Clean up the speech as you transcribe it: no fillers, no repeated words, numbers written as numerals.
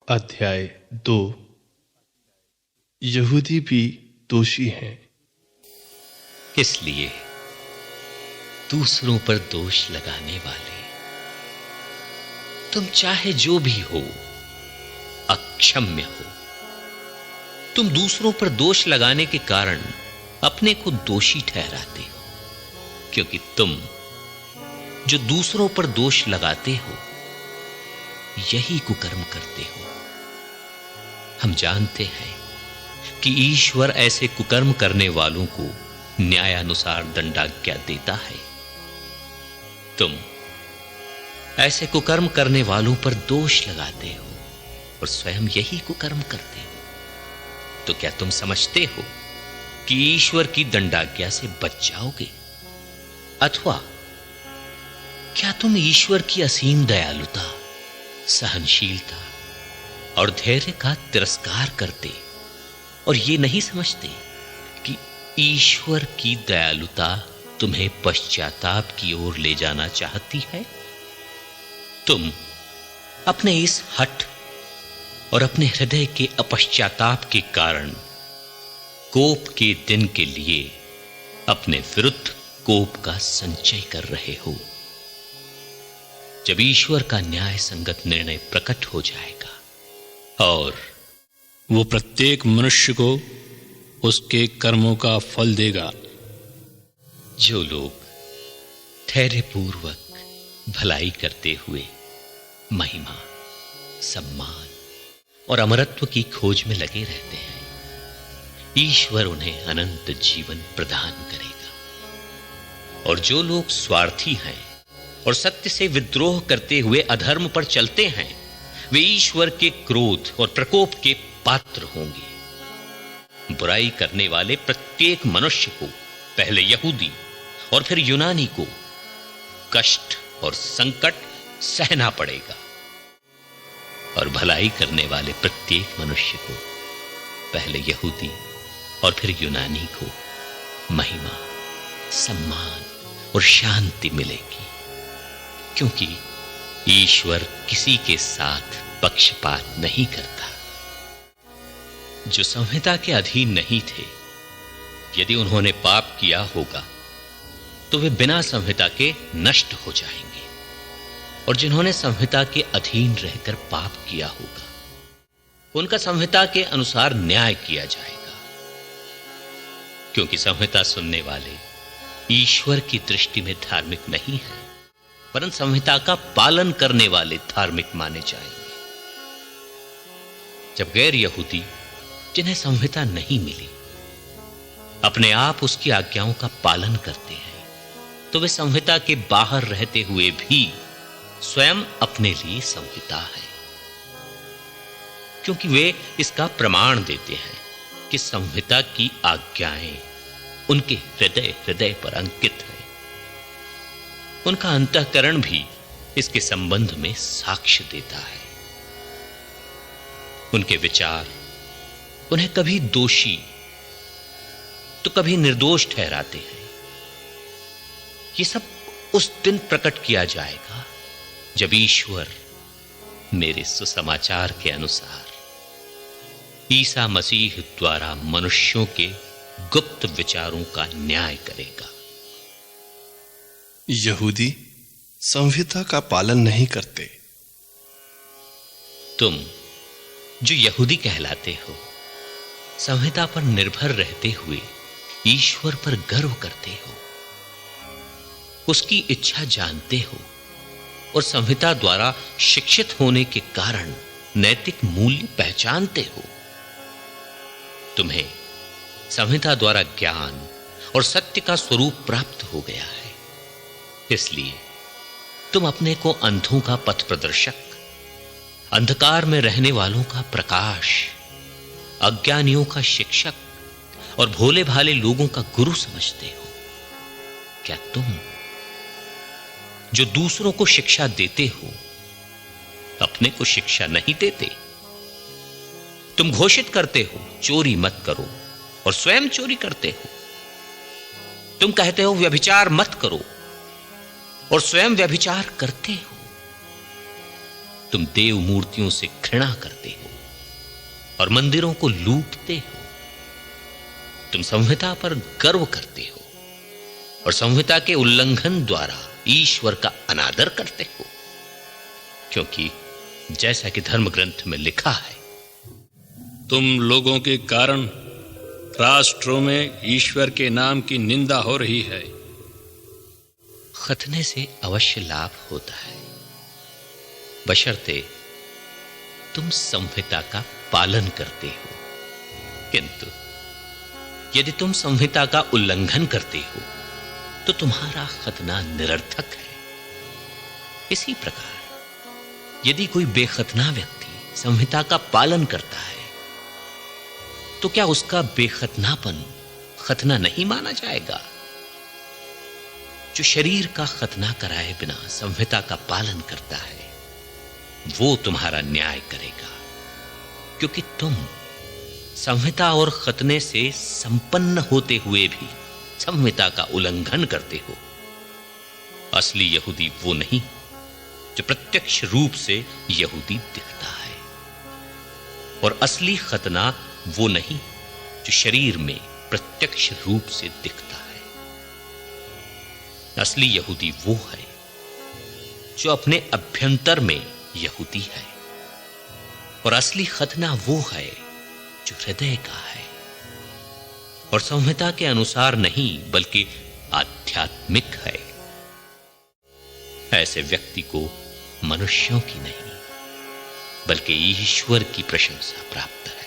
अध्याय 2। यहूदी भी दोषी हैं। इसलिए दूसरों पर दोष लगाने वाले, तुम चाहे जो भी हो, अक्षम्य हो। तुम दूसरों पर दोष लगाने के कारण अपने को दोषी ठहराते हो, क्योंकि तुम जो दूसरों पर दोष लगाते हो यही कुकर्म करते हो। हम जानते हैं कि ईश्वर ऐसे कुकर्म करने वालों को न्यायानुसार दंडाज्ञा देता है। तुम ऐसे कुकर्म करने वालों पर दोष लगाते हो और स्वयं यही कुकर्म करते हो। तो क्या तुम समझते हो कि ईश्वर की दंडाज्ञा से बच जाओगे? अथवा क्या तुम ईश्वर की असीम दयालुता, सहनशीलता और धैर्य का तिरस्कार करते और ये नहीं समझते कि ईश्वर की दयालुता तुम्हें पश्चाताप की ओर ले जाना चाहती है? तुम अपने इस हठ और अपने हृदय के अपश्चाताप के कारण कोप के दिन के लिए अपने विरुद्ध कोप का संचय कर रहे हो। जब ईश्वर का न्याय संगत निर्णय प्रकट हो जाएगा और वो प्रत्येक मनुष्य को उसके कर्मों का फल देगा। जो लोग धैर्यपूर्वक भलाई करते हुए महिमा, सम्मान और अमरत्व की खोज में लगे रहते हैं, ईश्वर उन्हें अनंत जीवन प्रदान करेगा। और जो लोग स्वार्थी हैं और सत्य से विद्रोह करते हुए अधर्म पर चलते हैं, वे ईश्वर के क्रोध और प्रकोप के पात्र होंगे। बुराई करने वाले प्रत्येक मनुष्य को, पहले यहूदी और फिर यूनानी को, कष्ट और संकट सहना पड़ेगा। और भलाई करने वाले प्रत्येक मनुष्य को, पहले यहूदी और फिर यूनानी को, महिमा, सम्मान और शांति मिलेगी, क्योंकि ईश्वर किसी के साथ पक्षपात नहीं करता। जो संहिता के अधीन नहीं थे, यदि उन्होंने पाप किया होगा तो वे बिना संहिता के नष्ट हो जाएंगे, और जिन्होंने संहिता के अधीन रहकर पाप किया होगा उनका संहिता के अनुसार न्याय किया जाएगा, क्योंकि संहिता सुनने वाले ईश्वर की दृष्टि में धार्मिक नहीं है, परंतु संहिता का पालन करने वाले धार्मिक माने जाएंगे। जब गैर यहूदी, जिन्हें संहिता नहीं मिली, अपने आप उसकी आज्ञाओं का पालन करते हैं, तो वे संहिता के बाहर रहते हुए भी स्वयं अपने लिए संहिता है, क्योंकि वे इसका प्रमाण देते हैं कि संहिता की आज्ञाएं उनके हृदय पर अंकित है। उनका अंतःकरण भी इसके संबंध में साक्ष्य देता है। उनके विचार उन्हें कभी दोषी तो कभी निर्दोष ठहराते हैं। ये सब उस दिन प्रकट किया जाएगा जब ईश्वर मेरे सुसमाचार के अनुसार ईसा मसीह द्वारा मनुष्यों के गुप्त विचारों का न्याय करेगा। यहूदी संहिता का पालन नहीं करते। तुम जो यहूदी कहलाते हो, संहिता पर निर्भर रहते हुए ईश्वर पर गर्व करते हो, उसकी इच्छा जानते हो और संहिता द्वारा शिक्षित होने के कारण नैतिक मूल्य पहचानते हो। तुम्हें संहिता द्वारा ज्ञान और सत्य का स्वरूप प्राप्त हो गया है, इसलिए तुम अपने को अंधों का पथ प्रदर्शक, अंधकार में रहने वालों का प्रकाश, अज्ञानियों का शिक्षक और भोले भाले लोगों का गुरु समझते हो। क्या तुम जो दूसरों को शिक्षा देते हो, अपने को शिक्षा नहीं देते? तुम घोषित करते हो चोरी मत करो और स्वयं चोरी करते हो। तुम कहते हो व्यभिचार मत करो और स्वयं व्यभिचार करते हो। तुम देव मूर्तियों से घृणा करते हो और मंदिरों को लूटते हो। तुम संहिता पर गर्व करते हो और संहिता के उल्लंघन द्वारा ईश्वर का अनादर करते हो, क्योंकि जैसा कि धर्म ग्रंथ में लिखा है, तुम लोगों के कारण राष्ट्रों में ईश्वर के नाम की निंदा हो रही है। खतने से अवश्य लाभ होता है, बशर्ते तुम संहिता का पालन करते हो। किंतु यदि तुम संहिता का उल्लंघन करते हो तो तुम्हारा खतना निरर्थक है। इसी प्रकार यदि कोई बेखतना व्यक्ति संहिता का पालन करता है तो क्या उसका बेखतनापन खतना नहीं माना जाएगा? जो शरीर का खतना कराए बिना संहिता का पालन करता है वो तुम्हारा न्याय करेगा, क्योंकि तुम संहिता और खतने से संपन्न होते हुए भी संहिता का उल्लंघन करते हो। असली यहूदी वो नहीं जो प्रत्यक्ष रूप से यहूदी दिखता है, और असली खतना वो नहीं जो शरीर में प्रत्यक्ष रूप से दिखता है। असली यहूदी वो है जो अपने अभ्यंतर में यहूदी है, और असली खतना वो है जो हृदय का है और संहिता के अनुसार नहीं बल्कि आध्यात्मिक है। ऐसे व्यक्ति को मनुष्यों की नहीं बल्कि ईश्वर की प्रशंसा प्राप्त है।